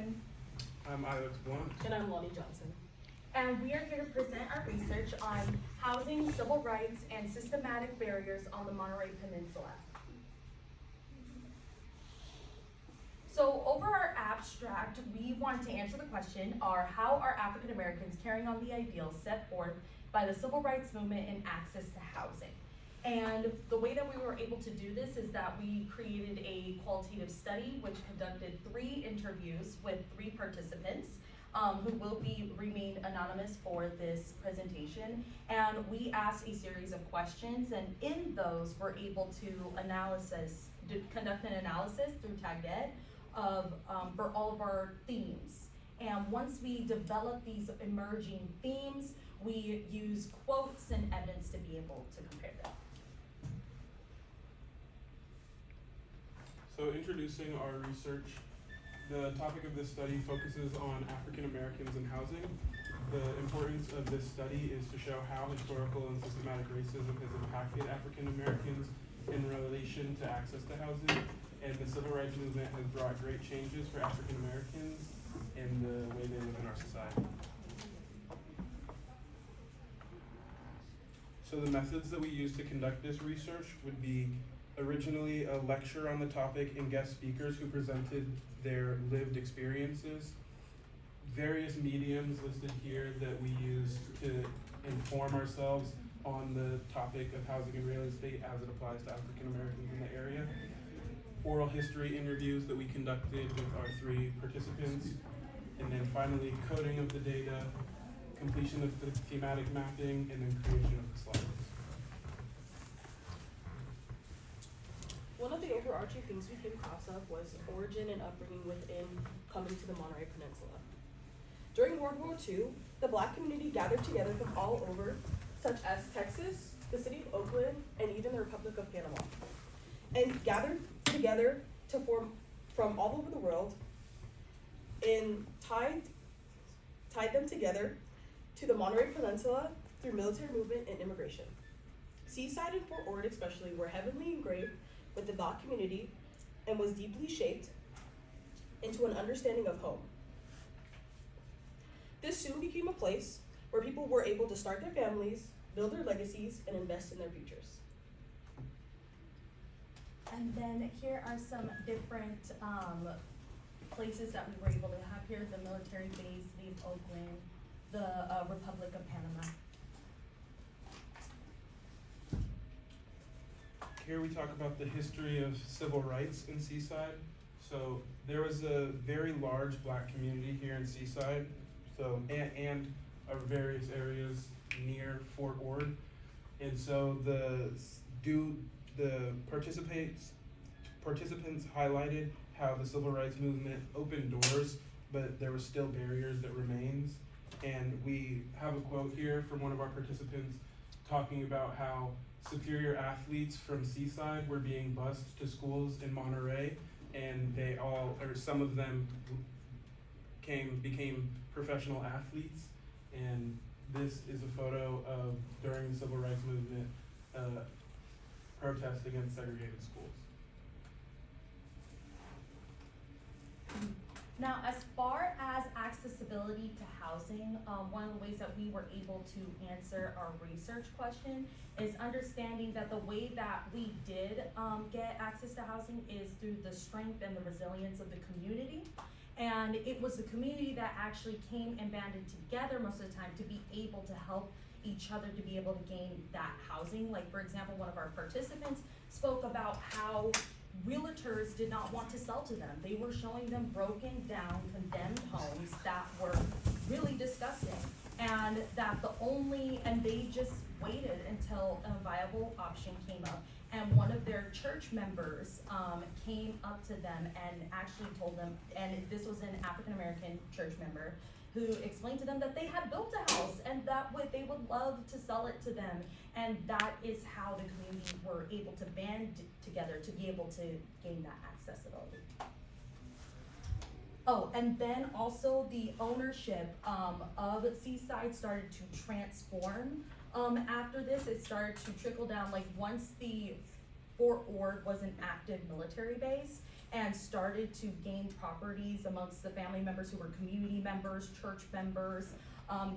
Johnson. I'm Alex Blunt. And I'm Lonnie Johnson. And we are here to present our research on housing, civil rights, and systematic barriers on the Monterey Peninsula. So over our abstract, we want to answer the question, how are African Americans carrying on the ideals set forth by the civil rights movement and access to housing? And the way that we were able to do this is that we created a qualitative study which conducted 3 interviews with 3 participants who will remain anonymous for this presentation. And we asked a series of questions, and in those we're able to conduct an analysis through TagEd for all of our themes. And once we develop these emerging themes, we use quotes and evidence to be able to compare them. So introducing our research, the topic of this study focuses on African Americans and housing. The importance of this study is to show how historical and systematic racism has impacted African Americans in relation to access to housing, and the civil rights movement has brought great changes for African Americans in the way they live in our society. So the methods that we use to conduct this research would be originally a lecture on the topic and guest speakers who presented their lived experiences. Various mediums listed here that we use to inform ourselves on the topic of housing and real estate as it applies to African Americans in the area. Oral history interviews that we conducted with our 3 participants. And then finally, coding of the data, completion of the thematic mapping, and then creation of the slides. One of the overarching things we came across of was origin and upbringing within coming to the Monterey Peninsula. During World War II, the Black community gathered together from all over, such as Texas, the city of Oakland, and even the Republic of Panama, and gathered together to form from all over the world and tied them together to the Monterey Peninsula through military movement and immigration. Seaside and Fort Ord especially were heavily engraved with the Black community and was deeply shaped into an understanding of home. This soon became a place where people were able to start their families, build their legacies, and invest in their futures. And then here are some different places that we were able to have here: the military base, City of Oakland, the Republic of Panama. Here we talk about the history of civil rights in Seaside. So there was a very large Black community here in Seaside, and various areas near Fort Ord. And so the participants highlighted how the civil rights movement opened doors, but there were still barriers that remains. And we have a quote here from one of our participants talking about how superior athletes from Seaside were being bused to schools in Monterey, and some of them became professional athletes. And this is a photo of during the civil rights movement protest against segregated schools. Now, as far as accessibility to housing, one of the ways that we were able to answer our research question is understanding that the way that we did get access to housing is through the strength and the resilience of the community. And it was the community that actually came and banded together most of the time to be able to help each other to be able to gain that housing. Like, for example, one of our participants spoke about how realtors did not want to sell to them. They were showing them broken down, condemned homes that were really disgusting. And they just waited until a viable option came up. And one of their church members came up to them and actually told them, and this was an African American church member, who explained to them that they had built a house and that they would love to sell it to them. And that is how the community were able to band together to be able to gain that accessibility. Oh, and then also the ownership of Seaside started to transform. After this, it started to trickle down. Like, once the Fort Ord was an active military base, and started to gain properties amongst the family members who were community members, church members,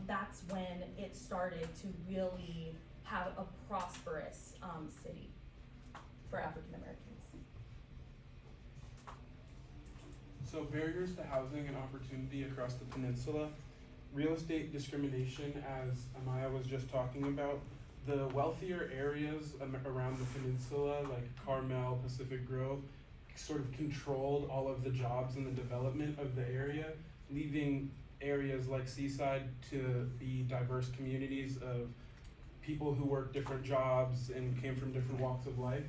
that's when it started to really have a prosperous city for African Americans. So barriers to housing and opportunity across the peninsula, real estate discrimination, as Amaya was just talking about, the wealthier areas around the peninsula, like Carmel, Pacific Grove, sort of controlled all of the jobs and the development of the area, leaving areas like Seaside to be diverse communities of people who work different jobs and came from different walks of life.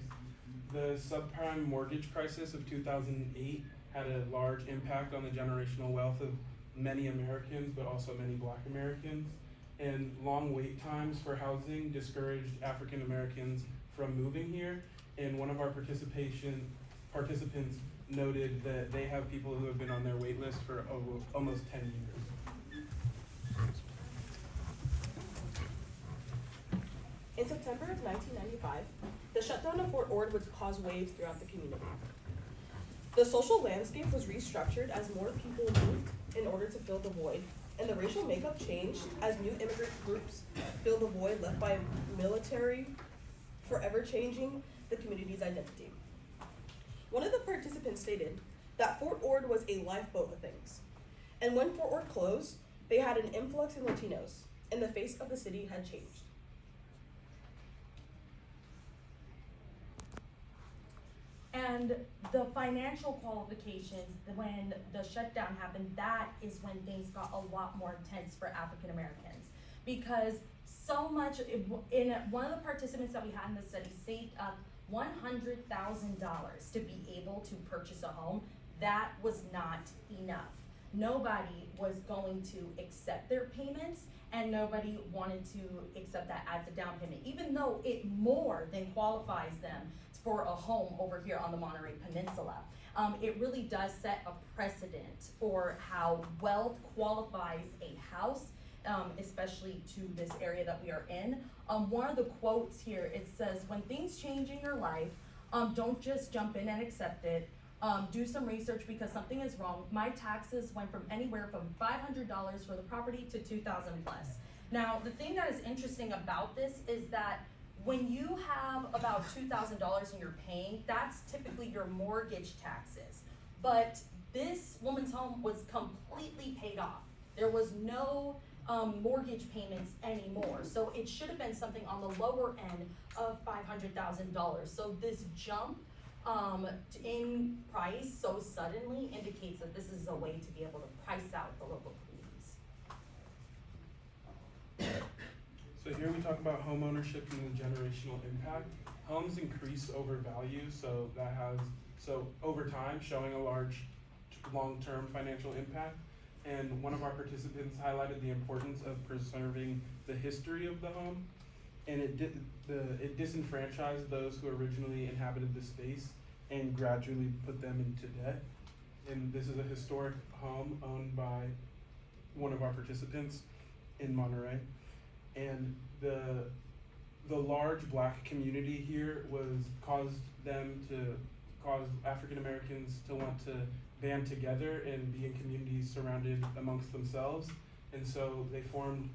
The subprime mortgage crisis of 2008 had a large impact on the generational wealth of many Americans, but also many Black Americans. And long wait times for housing discouraged African Americans from moving here. And one of our participants noted that they have people who have been on their wait list for almost 10 years. In September of 1995, the shutdown of Fort Ord would cause waves throughout the community. The social landscape was restructured as more people moved in order to fill the void, and the racial makeup changed as new immigrant groups filled the void left by military, forever changing the community's identity. One of the participants stated that Fort Ord was a lifeboat of things, and when Fort Ord closed, they had an influx in Latinos, and the face of the city had changed. And the financial qualifications, when the shutdown happened, that is when things got a lot more intense for African Americans. Because so much, in one of the participants that we had in the study saved up $100,000 to be able to purchase a home. That was not enough. Nobody was going to accept their payments, and nobody wanted to accept that as a down payment, even though it more than qualifies them for a home over here on the Monterey Peninsula. It really does set a precedent for how wealth qualifies a house, especially to this area that we are in. One of the quotes here, it says, when things change in your life, don't just jump in and accept it. Do some research because something is wrong. My taxes went from anywhere from $500 for the property to $2,000 plus. Now, the thing that is interesting about this is that when you have about $2,000 and you're paying, that's typically your mortgage taxes. But this woman's home was completely paid off. There was no mortgage payments anymore. So it should have been something on the lower end of $500,000. So this jump in price so suddenly indicates that this is a way to be able to price out the local communities. So here we talk about home ownership and the generational impact. Homes increase over value, so that has, over time, showing a large long-term financial impact. And one of our participants highlighted the importance of preserving the history of the home, and it disenfranchised those who originally inhabited the space and gradually put them into debt. And this is a historic home owned by one of our participants in Monterey. And the large Black community here caused African Americans to want to band together and be in communities surrounded amongst themselves. And so they formed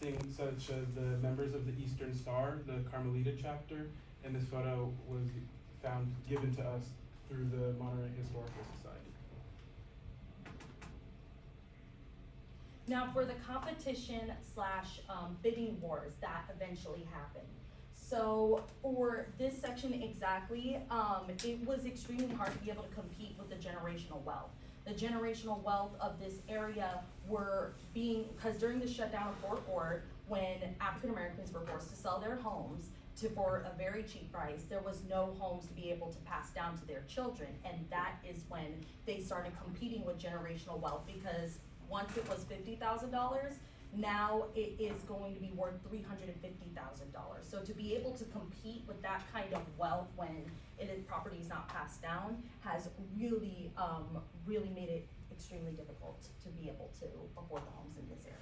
things such as the members of the Eastern Star, the Carmelita chapter, and this photo was given to us through the Monterey Historical Society. Now for the competition / bidding wars that eventually happened. So for this section exactly, it was extremely hard to be able to compete with the generational wealth. The generational wealth of this area because during the shutdown of Fort Ord, when African Americans were forced to sell their homes for a very cheap price, there was no homes to be able to pass down to their children. And that is when they started competing with generational wealth, because once it was $50,000, now it is going to be worth $350,000. So to be able to compete with that kind of wealth when property is not passed down has really, really made it extremely difficult to be able to afford the homes in this area.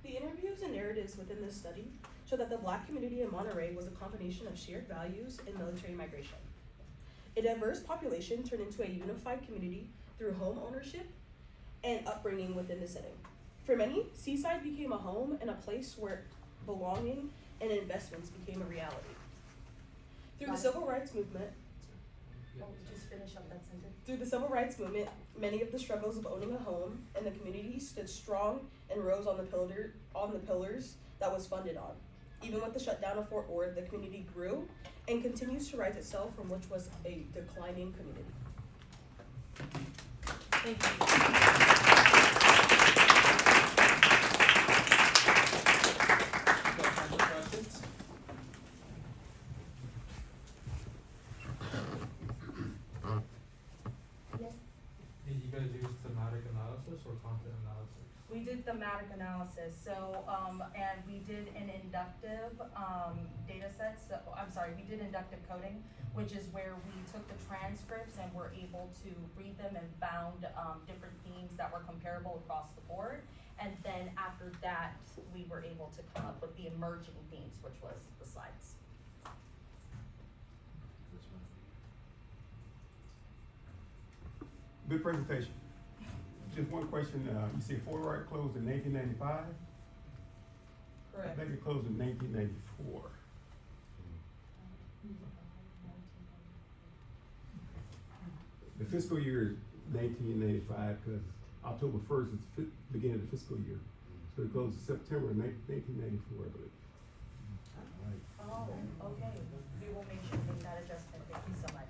The interviews and narratives within this study show that the Black community in Monterey was a combination of shared values and military migration. A diverse population turned into a unified community through home ownership and upbringing within the setting. For many, Seaside became a home and a place where belonging and investments became a reality. Through the civil rights movement, Just finish up that sentence. Through the civil rights movement, many of the struggles of owning a home and the community stood strong and rose on the pillars that was funded on. Even with the shutdown of Fort Ord, the community grew and continues to rise itself from which was a declining community. Thank you. Questions? Yes. Did you guys use thematic analysis or content analysis? We did thematic analysis, so, and we did an inductive, data set, so, I'm sorry, we did inductive coding, which is where we took the transcripts and were able to read them and found, different themes that were comparable across the board. And then after that, we were able to come up with the emerging themes, which was the slides. Good presentation. Just one question, you said Fort Ord closed in 1995? I Correct. think it closed in 1994. The fiscal year is 1995 because October 1st is the beginning of the fiscal year. So it goes to September 1994, I believe. Oh, okay, we will make sure to make that adjustment, thank you so much.